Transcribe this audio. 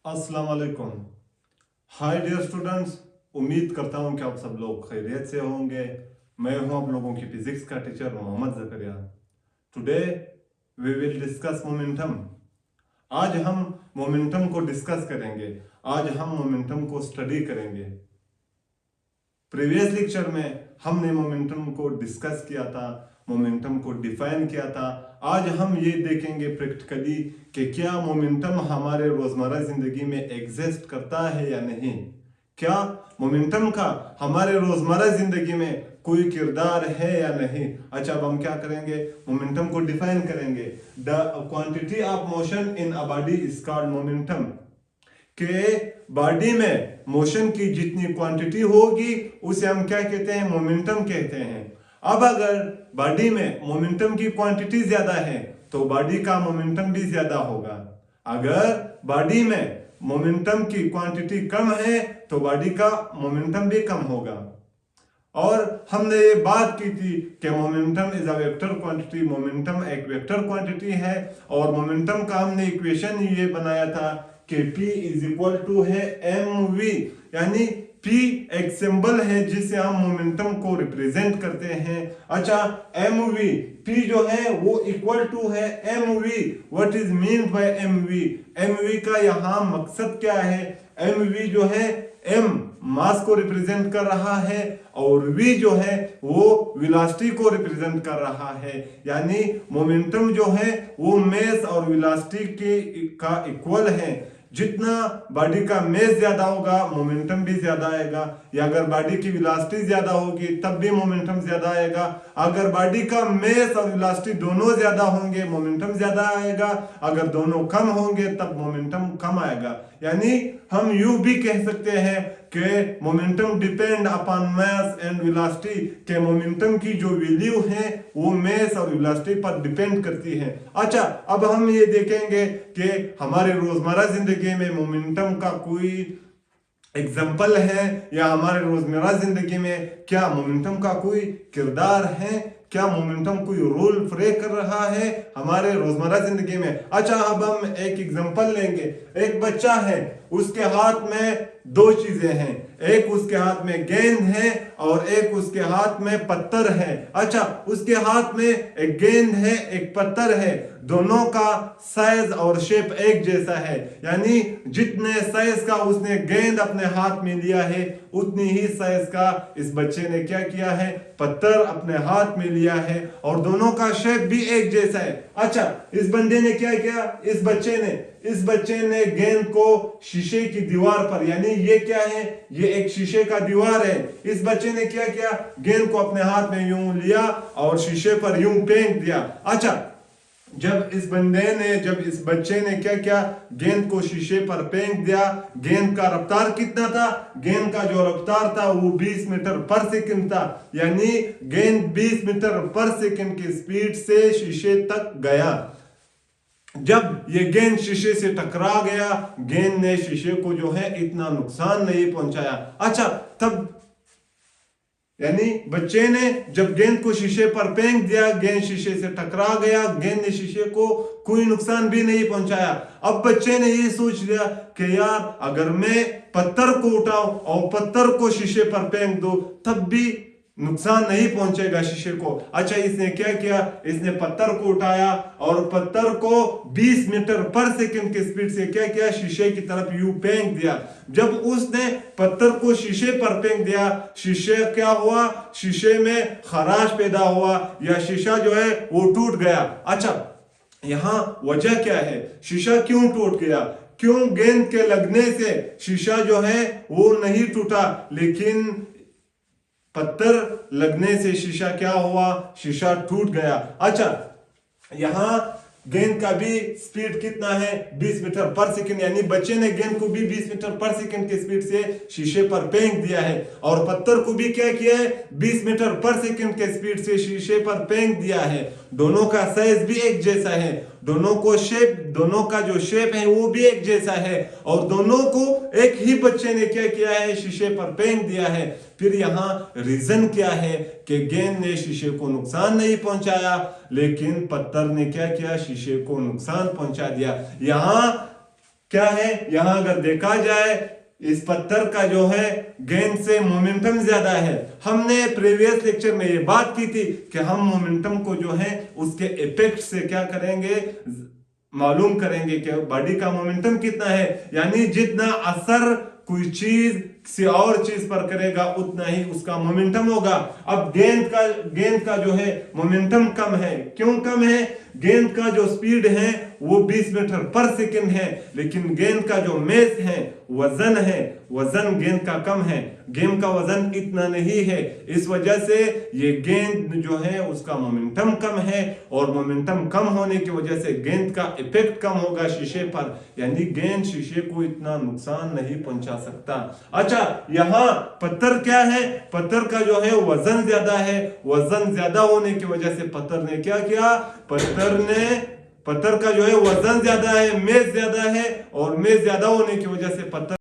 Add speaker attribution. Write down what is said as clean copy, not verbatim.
Speaker 1: अस्सलाम वालेकुम। Hi dear students, उम्मीद करता हूं कि आप सब लोग खैरियत से होंगे। मैं हूं आप लोगों की फिजिक्स का teacher Mohammad Zakaria. Today we will discuss momentum. आज हम मोमेंटम को डिस्कस करेंगे। आज हम मोमेंटम को स्टडी करेंगे। प्रीवियस लेक्चर में हमने मोमेंटम को डिस्कस किया था, मोमेंटम को डिफाइन किया था। आज हम ये देखेंगे प्रैक्टिकली कि क्या मोमेंटम हमारे रोजमर्रा जिंदगी में एग्जिस्ट करता है या नहीं। क्या मोमेंटम का हमारे रोजमर्रा जिंदगी में कोई किरदार है या नहीं। अच्छा, अब हम क्या करेंगे, मोमेंटम को डिफाइन करेंगे। The quantity of motion in a body is called momentum. के बॉडी में मोशन की जितनी क्वांटिटी होगी उसे हम क्या कहते हैं, मोमेंटम कहते हैं। अब अगर बॉडी में मोमेंटम की क्वांटिटी ज्यादा है तो बॉडी का मोमेंटम भी ज्यादा होगा। अगर बॉडी में मोमेंटम की क्वांटिटी कम है तो बॉडी का मोमेंटम भी कम होगा। और हमने ये बात की थी कि momentum is a vector quantity. Momentum एक वेक्टर क्वांटिटी है और मोमेंटम का हमने इक्वेशन ये बनाया था कि P इज इक्वल टू है mv, यानी P एक सिंबल है जिससे हम मोमेंटम को रिप्रेजेंट करते हैं। अच्छा, mv P जो है वो इक्वल टू है mv। What is mean by mv? mv का यहाँ मकसद क्या है? mv जो है m मास को रिप्रेजेंट कर रहा है और v जो है वो वेलोसिटी को रिप्रेजेंट कर रहा है। यानी मोमेंटम जो है वो मेस और वेलोसिटी का इक्वल है। जितना बॉडी का मेस ज्यादा होगा मोमेंटम भी ज्यादा आएगा, या अगर बॉडी की वेलोसिटी ज्यादा होगी तब भी मोमेंटम ज्यादा आएगा। अगर बॉडी का मेस और वेलोसिटी दोनों ज्यादा होंगे मोमेंटम ज्यादा आएगा, अगर दोनों कम होंगे तब मोमेंटम कम आएगा। यानी हम यूं भी कह सकते हैं कि momentum depend upon mass and velocity, के मोमेंटम की जो वैल्यू है वो मास और वेलोसिटी पर डिपेंड करती है। अच्छा, अब हम ये देखेंगे कि हमारे रोजमर्रा जिंदगी में मोमेंटम का कोई एग्जाम्पल है या हमारे रोजमर्रा जिंदगी में क्या मोमेंटम का कोई किरदार है, क्या मोमेंटम कोई रोल प्ले कर रहा है हमारे रोजमर्रा जिंदगी में। अच्छा, अब हम एक एग्जांपल लेंगे। एक बच्चा है, उसके हाथ में दो चीजें हैं, एक उसके हाथ में गेंद है और एक उसके हाथ में पत्थर है। अच्छा, उसके हाथ में एक गेंद है एक पत्थर है, दोनों का साइज और शेप एक जैसा है। यानी जितने साइज का उसने गेंद अपने हाथ में लिया है उतनी ही साइज का इस बच्चे ने क्या किया है, पत्थर अपने हाथ में लिया है और दोनों का शेप भी एक जैसा है। अच्छा, इस बंदे ने क्या किया, इस बच्चे ने गेंद को शीशे की दीवार पर, यानी ये क्या है, ये एक शीशे का दीवार है। इस बच्चे ने क्या किया, गेंद को अपने हाथ में यूं लिया और शीशे पर यूं फेंक दिया। अच्छा, जब इस बच्चे ने क्या किया, गेंद को शीशे पर फेंक दिया। गेंद का रफ्तार कितना था, गेंद का जो रफ्तार था वो 20 मीटर पर सेकंड था। यानी गेंद 20 मीटर पर सेकंड की स्पीड से शीशे तक गया। जब ये गेंद शीशे से टकरा गया, गेंद ने शीशे को जो है इतना नुकसान नहीं पहुंचाया। अच्छा, तब यानी बच्चे ने जब गेंद को शीशे पर फेंक दिया, गेंद शीशे से टकरा गया, गेंद ने शीशे को कोई नुकसान भी नहीं पहुंचाया। अब बच्चे ने ये सोच लिया कि यार अगर मैं पत्थर को उठाऊं और पत्थर को शीशे पर फेंक दूं तब भी नुकसान नहीं पहुंचेगा शीशे को। अच्छा, इसने क्या किया, इसने पत्थर को उठाया और पत्थर को 20 मीटर पर सेकंड की स्पीड से क्या किया, शीशे की तरफ यूं फेंक दिया। जब उसने पत्थर को शीशे पर फेंक दिया, शीशे क्या हुआ, शीशे में खराश पैदा हुआ या शीशा जो है वो टूट गया। अच्छा, यहां वजह क्या है, शीशा क्यों टूट गया? क्यों गेंद के लगने से शीशा जो है वो नहीं टूटा, लेकिन पत्थर लगने से शीशा क्या हुआ, शीशा टूट गया। अच्छा, यहां गेंद का भी स्पीड कितना है, 20 मीटर पर सेकंड। यानी बच्चे ने गेंद को भी 20 मीटर पर सेकंड की स्पीड से शीशे पर फेंक दिया है और पत्थर को भी क्या किया है, 20 मीटर पर सेकंड के स्पीड से शीशे पर फेंक दिया है। दोनों का साइज भी एक जैसा है, दोनों का जो शेप है वो भी एक जैसा है और दोनों को एक ही बच्चे ने क्या किया है, शीशे पर फेंक दिया है। फिर यहाँ रीजन क्या है कि गेंद ने शीशे को नुकसान नहीं पहुंचाया लेकिन पत्थर ने क्या किया, शीशे को नुकसान पहुंचा दिया। यहाँ क्या है, यहां अगर देखा जाए इस पत्थर का जो है गेंद से मोमेंटम ज्यादा है। हमने प्रीवियस लेक्चर में ये बात की थी कि हम मोमेंटम को जो है उसके इफेक्ट से क्या करेंगे, मालूम करेंगे कि बॉडी का मोमेंटम कितना है, यानी जितना असर कोई चीज किसी और चीज पर करेगा उतना ही उसका मोमेंटम होगा। अब गेंद का जो है मोमेंटम कम है। क्यों कम है? गेंद का जो स्पीड है वो 20 मीटर पर सेकंड है, लेकिन गेंद का जो मेस है, वजन गेंद का कम है। गेंद का वजन इतना नहीं है, इस वजह से ये गेंद जो है उसका मोमेंटम कम है, और मोमेंटम कम होने की वजह से गेंद का इफेक्ट कम होगा शीशे पर, यानी गेंद शीशे को इतना नुकसान नहीं पहुंचा सकता। अच्छा, यहां पत्थर क्या है, पत्थर का जो है वजन ज्यादा है। वजन ज्यादा होने की वजह से पत्थर ने क्या किया, पत्थर का जो है वजन ज्यादा है, मेस ज्यादा है, और मेस ज्यादा होने की वजह से पत्थर